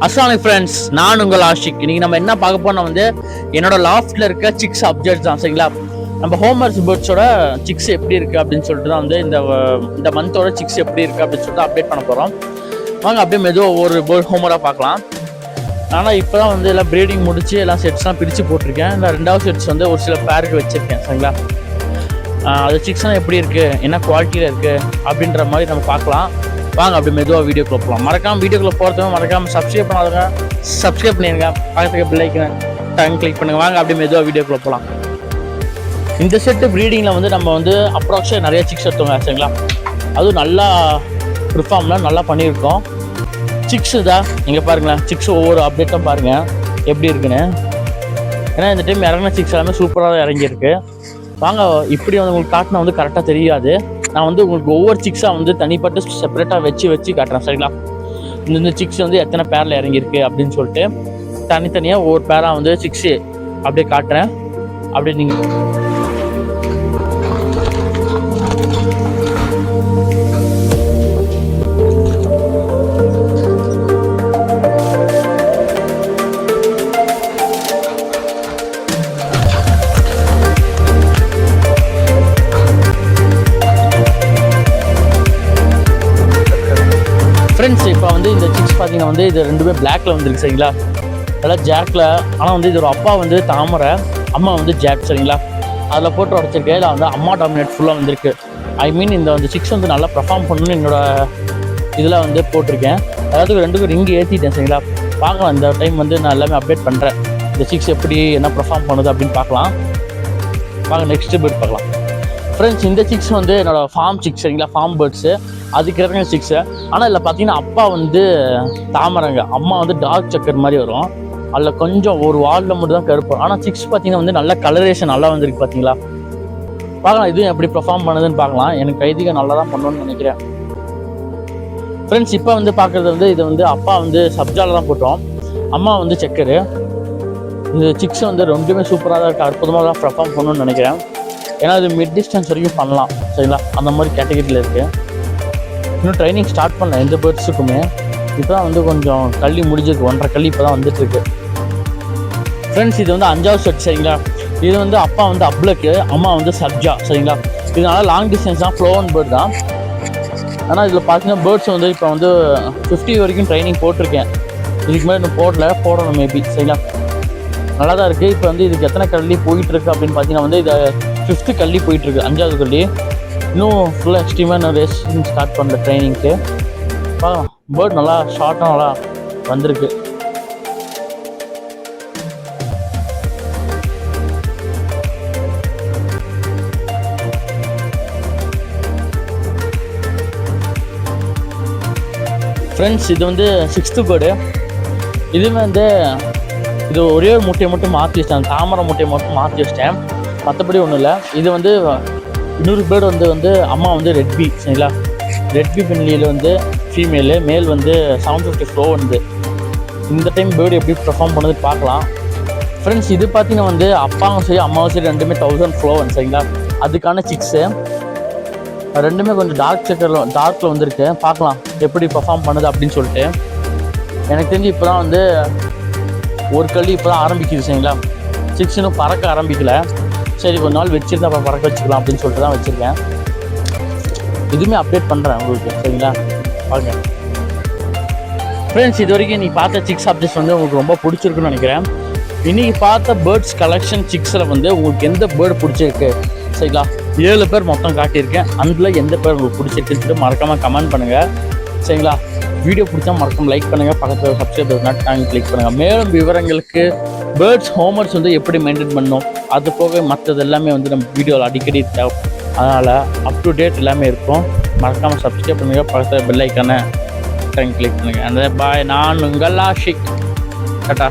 அஸ்ஸலாமு ஃப்ரெண்ட்ஸ், நான் உங்கள் ஆஷிக். இன்னைக்கு நம்ம என்ன பார்க்க போனா வந்து என்னோட லாஃப்ட்ல இருக்க சிக்ஸ் அப்டேட்ஸ் தான். சரிங்களா, நம்ம ஹோமர்ஸ் பேர்ட்ஸோட சிக்ஸ் எப்படி இருக்கு அப்படின்னு சொல்லிட்டு தான் வந்து இந்த மந்தோட சிக்ஸ் எப்படி இருக்கு அப்படின்னு சொல்லிட்டு அப்டேட் பண்ண போறோம். வாங்க அப்படியே மெதுவாக ஒவ்வொரு பேர்ட் ஹோமராக பார்க்கலாம். ஆனால் இப்போ தான் வந்து எல்லாம் ப்ரீடிங் முடிச்சு எல்லாம் செட்ஸ்லாம் பிரித்து போட்டிருக்கேன். இல்லை ரெண்டாவது செட்ஸ் வந்து ஒரு சில பேருக்கு வச்சுருக்கேன். சரிங்களா, அது சிக்ஸ்லாம் எப்படி இருக்குது, என்ன குவாலிட்டியில் இருக்குது அப்படின்ற மாதிரி நம்ம பார்க்கலாம். வாங்க அப்படி மெதுவாக வீடியோக்குள்ள போகலாம். மறக்காமல் வீடியோக்குள்ள போகிறதுக்கு மறக்காமல் சப்ஸ்கிரைப் பண்ணாதவங்க சப்ஸ்கிரைப் பண்ணிடுங்க. பக்கத்துக்கு பெல் ஐக்கன் டங் கிளிக் பண்ணுங்க. வாங்க அப்படி மெதுவாக வீடியோக்குள்ள போகலாம். இந்த செட்டு ப்ரீடிங்கில் வந்து நம்ம வந்து அப்ராக்சிமேட் நிறைய சிக்ஸ் எடுத்தோங்க. சரிங்களா, அதுவும் நல்லா ப்ரிஃபார்ம்லாம் நல்லா பண்ணியிருக்கோம். சிக்ஸு தான் நீங்கள் பாருங்களேன், சிக்ஸ் ஒவ்வொரு அப்டேட்டும் பாருங்கள் எப்படி இருக்குன்னு. ஏன்னா இந்த டைம் இறங்கின சிக்ஸ் எல்லாமே சூப்பராக இறங்கியிருக்கு. வாங்க இப்படி வந்து உங்களுக்கு காட்டினா வந்து கரெக்டாக தெரியாது. நான் வந்து உங்களுக்கு ஒவ்வொரு சிக்ஸாக வந்து தனிப்பட்டு செப்பரேட்டாக வச்சு காட்டுறேன். சரிங்களா, இந்த சிக்ஸ் வந்து எத்தனை பேரில் இறங்கியிருக்கு அப்படின்னு சொல்லிட்டு தனித்தனியாக ஒவ்வொரு பேராக வந்து சிக்ஸு அப்படியே காட்டுறேன். அப்படியே நீங்கள் ஃப்ரெண்ட்ஸ், இப்போ வந்து இந்த சிக்ஸ் பார்த்தீங்கன்னா வந்து இது ரெண்டுமே பிளாக்ல வந்துருக்கு. சரிங்களா, அதெல்லாம் ஜாக்கில். ஆனால் வந்து இது ஒரு அப்பா வந்து தாமரை, அம்மா வந்து ஜாக். சரிங்களா, அதில் போட்டு உடச்சிருக்கேன். இல்லை வந்து அம்மா டாமினேட் ஃபுல்லாக வந்துருக்கு. ஐ மீன் இந்த சிக்ஸ் வந்து நல்லா பர்ஃபார்ம் பண்ணணும்னு என்னோட இதில் வந்து போட்டிருக்கேன். அதாவது ரெண்டுக்கும் ரிங்கு ஏற்றிட்டேன். சரிங்களா, பார்க்கலாம் இந்த டைம் வந்து நான் எல்லாமே அப்டேட் பண்ணுறேன். இந்த சிக்ஸ் எப்படி என்ன பர்ஃபார்ம் பண்ணுது அப்படின்னு பார்க்கலாம். வாங்க நெக்ஸ்ட்டு பேர்ட் பார்க்கலாம். ஃப்ரெண்ட்ஸ், இந்த சிக்ஸ் வந்து என்னோடய ஃபார்ம் சிக்ஸ். சரிங்களா, ஃபார்ம் பேர்ட்ஸு அதுக்கு இறங்க சிக்ஸு. ஆனால் இதில் பார்த்தீங்கன்னா அப்பா வந்து தாமரைங்க, அம்மா வந்து டார்க் சக்கர் மாதிரி வரும். அதில் கொஞ்சம் ஒரு வாலில் மட்டும் தான் கருப்பு. ஆனால் சிக்ஸ் பார்த்தீங்கன்னா வந்து நல்ல கலரேஷன் நல்லா வந்துருக்கு. பார்த்தீங்களா, பார்க்கலாம் இதுவும் எப்படி பர்ஃபார்ம் பண்ணுதுன்னு பார்க்கலாம். எனக்கு கைதிக நல்லா தான் பண்ணணும்னு நினைக்கிறேன். ஃப்ரெண்ட்ஸ், இப்போ வந்து பார்க்குறது வந்து இது வந்து அப்பா வந்து சப்ஜாவில் தான் போட்டோம், அம்மா வந்து செக்கரு. இந்த சிக்ஸ் வந்து ரெண்டுமே சூப்பராக தான் இருக்குது, அற்புதமாக தான் பர்ஃபார்ம் பண்ணணும்னு நினைக்கிறேன். ஏன்னா இது மிட் டிஸ்டன்ஸ் வரைக்கும் பண்ணலாம். சரிங்களா, அந்த மாதிரி கேட்டகரியில் இருக்குது. இன்னும் ட்ரைனிங் ஸ்டார்ட் பண்ணல எந்த பேர்ட்ஸுக்குமே. இப்போ தான் வந்து கொஞ்சம் கள்ளி முடிஞ்சிருக்கு, 1.5 கள்ளி இப்போ தான் வந்துட்டுருக்கு. ஃப்ரெண்ட்ஸ், இது வந்து 5வது செட். சரிங்களா, இது வந்து அப்பா வந்து அப்ளக்கு, அம்மா வந்து சப்ஜா. சரிங்களா, இதனால லாங் டிஸ்டன்ஸ் தான், ஃப்ளோவன் பேர்ட் தான். ஆனால் இதில் பார்த்தீங்கன்னா பேர்ட்ஸ் வந்து இப்போ வந்து 50 வரைக்கும் ட்ரைனிங் போட்டிருக்கேன். இதுக்கு மேலே இன்னும் போடணும் மேபி. சரிங்களா, நல்லா தான் இருக்குது. இப்போ வந்து இதுக்கு எத்தனை கள்ளி போயிட்டுருக்கு அப்படின்னு பார்த்தீங்கன்னா வந்து இதை 5th கள்ளி போயிட்டுருக்கு, 5வது கள்ளி. இன்னும் ஃபுல்லாக எக்ஸ்ட்ரீமாக இன்னும் ரேஸிங் ஸ்டார்ட் பண்ணல ட்ரைனிங்க்கு. பேர்ட் நல்லா ஷார்ட்டாக நல்லா வந்திருக்கு. ஃப்ரெண்ட்ஸ், இது வந்து 6th பேர்டு. இதுவுமே வந்து இது ஒரே ஒரு முட்டையை மட்டும் மாற்றி வச்சிட்டேன், தாமரை முட்டையை மட்டும் மாற்றி வச்சிட்டேன், மற்றபடி ஒன்றும் இல்லை. இது வந்து இன்னொரு பேர்டு வந்து அம்மா வந்து ரெட்பி. சரிங்களா, ரெட்பி பெண்ணியில் வந்து ஃபீமேலு, மேல் வந்து 750 ஃப்ளோ வந்து. இந்த டைம் பேர்டு எப்படி பர்ஃபார்ம் பண்ணுறது பார்க்கலாம். ஃப்ரெண்ட்ஸ், இது பார்த்தீங்கன்னா வந்து அப்பாவும் சரி அம்மாவும் சரி ரெண்டுமே 1000 ஃப்ளோ வந்து. சரிங்களா, அதுக்கான சிக்ஸு ரெண்டுமே கொஞ்சம் டார்க்கில் வந்துருக்கு. பார்க்கலாம் எப்படி பர்ஃபார்ம் பண்ணுது அப்படின்னு சொல்லிட்டு. எனக்கு தெரிஞ்சு இப்போ தான் வந்து ஒரு கள்ளி இப்போ தான் ஆரம்பிக்குது. சரிங்களா, சிக்ஸ் இன்னும் பறக்க ஆரம்பிக்கலை. சரி, கொஞ்ச நாள் வச்சுருந்தா அப்புறம் பறக்க வச்சுக்கலாம் அப்படின்னு சொல்லிட்டு தான் வச்சுருக்கேன். இதுவுமே அப்டேட் பண்ணுறேன் உங்களுக்கு. சரிங்களா, பாருங்க ஃப்ரெண்ட்ஸ், இது வரைக்கும் நீ பார்த்த சிக்ஸ் அப்டேட்ஸ் வந்து உங்களுக்கு ரொம்ப பிடிச்சிருக்குன்னு நினைக்கிறேன். இன்றைக்கி பார்த்த பேர்ட்ஸ் கலெக்ஷன் சிக்ஸில் வந்து உங்களுக்கு எந்த பேர்டு பிடிச்சிருக்கு? சரிங்களா, 7 பேர் மொத்தம் காட்டியிருக்கேன். அதில் எந்த பேர் உங்களுக்கு பிடிச்சிருக்குன்னு சொல்லிட்டு மறக்காமல் கமெண்ட் பண்ணுங்கள். சரிங்களா, வீடியோ பிடிச்சா மறக்காம லைக் பண்ணுங்கள், பக்கத்தில் சப்ஸ்கிரைப் கிளிக் பண்ணுங்கள். மேலும் விவரங்களுக்கு பேர்ட்ஸ் ஹோமர்ஸ் வந்து எப்படி மெயின்டைன் பண்ணணும், அது போக மற்றது எல்லாமே வந்து நம்ம வீடியோவில் அடிக்கடி தேவை. அதனால் அப் டு டேட் எல்லாமே இருக்கும். மறக்காமல் சப்ஸ்கிரைப் பண்ணுங்கள், பக்கத்தில் பெல் ஐக்கானை கிளிக் பண்ணுங்கள். அந்த பாய், நான் உங்கள் ஆஷிக். டாடா.